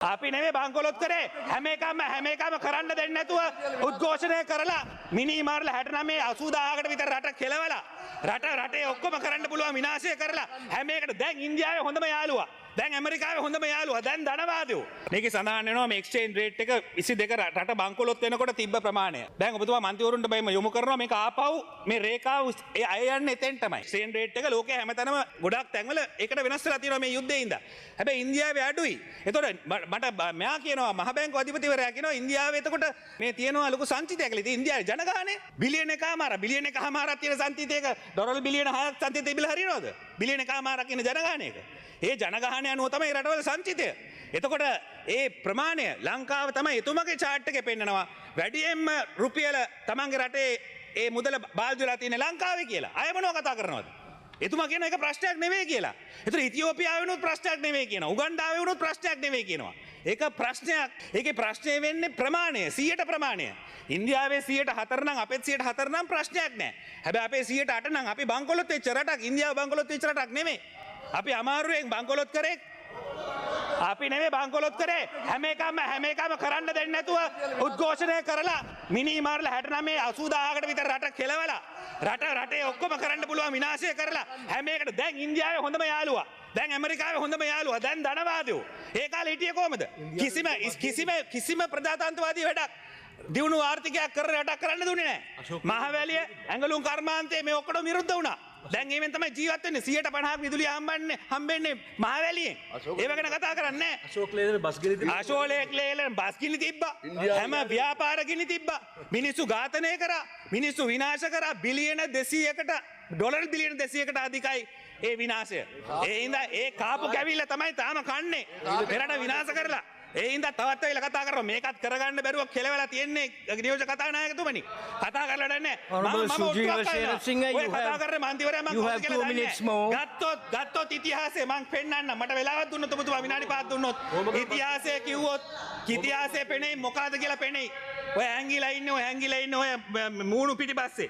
අපි නෙවෙයි බංකොලොත් කරේ හැම එකම කරන්න දෙන්නේ නැතුව උද්ඝෝෂණය කරලා මිනි මාර්ලා 69 80000කට විතර රට කෙලවලා රටේ ඔක්කොම කරන්න පුළුවන් විනාශය කරලා හැම එකට දැන් ඉන්දියාවේ හොඳම යාළුවා දැන් ඇමරිකාවේ හොඳම යාළුවා දැන් ධනවාදයෝ මේකේ සඳහන් වෙනවා මේ එක්ස්චේන්ජ් රේට් එක 22 රට බංකොලොත් වෙනකොට තිබ්බ ප්‍රමාණය දැන් ඔබතුමා මන්ත්‍රීවරුන්ට බයිම යොමු කරනවා මේක ආපහු මේ රේඛාව ඒ අය යන්නේ එතෙන්ටමයි එක්ස්චේන්ජ් රේට් එක ලෝකයේ හැමතැනම ගොඩක් තැන්වල ඒකට වෙනස් වෙලා තියෙනවා මේ යුද්ධේ ඉඳලා හැබැයි ඉන්දියාවේ අඩුයි එතකොට මට මෙයා කියනවා මහ බැංකු අධිපතිවරයා කියනවා ඉන්දියාවේ එතකොට මේ තියෙනවා ලොකු සංචිතයක් ඉතින් ඉන්දියාවේ ජනගහනය බිලියන එකමාරක් තියෙන සංචිතයක ඩොලර් බිලියන 6ක් සංචිතය තිබිලා හරිනවද බිලියන එකමාරක් ඉන්න ජනගහනයක ඒ ජනගහනය අනුව තමයි රටවල සංචිතය එතකොට ඒ ප්‍රමාණය ලංකාව තමයි එතුමගේ චාට් එකේ පෙන්නනවා වැඩියෙන්ම රුපියල තමන්ගේ රටේ ඒ මුදල බාල්දු වෙලා තියෙන ලංකාවේ කියලා අය මොනව කතා කරනවද එතුමා කියන එක ප්‍රශ්නයක් නෙවෙයි කියලා. ඒතර ඉතියෝපියාවේ වුණොත් ප්‍රශ්නයක් නෙවෙයි කියනවා. උගන්ඩාවේ වුණොත් ප්‍රශ්නයක් නෙවෙයි කියනවා. ඒක ප්‍රශ්නයක්. ඒකේ ප්‍රශ්නේ වෙන්නේ ප්‍රමාණය 100ට ප්‍රමාණය. ඉන්දියාවේ 104 නම් අපේ 104 නම් ප්‍රශ්නයක් නෑ. හැබැයි අපේ 108 නම් අපි බංකොලොත් වෙච්ච රටක් ඉන්දියාව බංකොලොත් වෙච්ච රටක් නෙමෙයි. අපි අමාරුවෙන් බංකොලොත් කරේ අපි නෙවෙයි බංකොලොත් කරේ හැම එකම කරන්න දෙන්නේ නැතුව උද්ඝෝෂණය කරලා මිනි මාර්ලා 69 80000කට විතර රට කෙලවලා රටේ ඔක්කොම කරන්න පුළුවන් විනාශය කරලා හැම එකට දැන් ඉන්දියාවේ හොඳම යාළුවා දැන් ඇමරිකාවේ හොඳම යාළුවා දැන් ධනවාදයෝ ඒ කාලේ හිටියේ කොහමද කිසිම ප්‍රජාතන්ත්‍රවාදී වැඩක් දියුණු ආර්ථිකයක් කර රටක් කරන්න දුන්නේ නැහැ මහවැලිය ඇඟලුම් කර්මාන්තයේ මේ ඔක්කොම විරුද්ධ වුණා දැන් ඒවෙන් තමයි ජීවත් වෙන්නේ 150ක් විදුලිය හම්බෙන්නේ මහවැලියෙන් ඒව ගැන කතා කරන්නේ අශෝක් ලේලන් බස් ගිනි තිබ්බා හැම ව්‍යාපාර ගිනි තිබ්බා මිනිස්සු ඝාතනය කරා මිනිස්සු විනාශ කරා බිලියන 200කට ඩොලර් බිලියන 200කට අධිකයි ඒ විනාශය ඒ හින්දා ඒ කාපු කැවිල්ල තමයි තාම කන්නේ මෙරට විනාශ කරලා ඒ හින්දා තවත් වෙලා කතා කරනවා මේකත් කරගන්න බැරුව කෙලවලා තියෙන්නේ නියෝජක කතානායකතුමනි කතා කරලා නැහැ කතා කරන්නේ මන්ත්‍රීවරයා මම ගත්තොත් ඉතිහාසය මම පෙන්නන්න මට වෙලාවක් දුන්නොත් ඔබතුමා විනාඩි 5ක් දුන්නොත් ඉතිහාසය කිව්වොත් ඉතිහාසය පෙනේ මොකද්ද කියලා පෙනේ ඔය හැංගිලා ඉන්නේ ඔය මූණු පිටිපස්සේ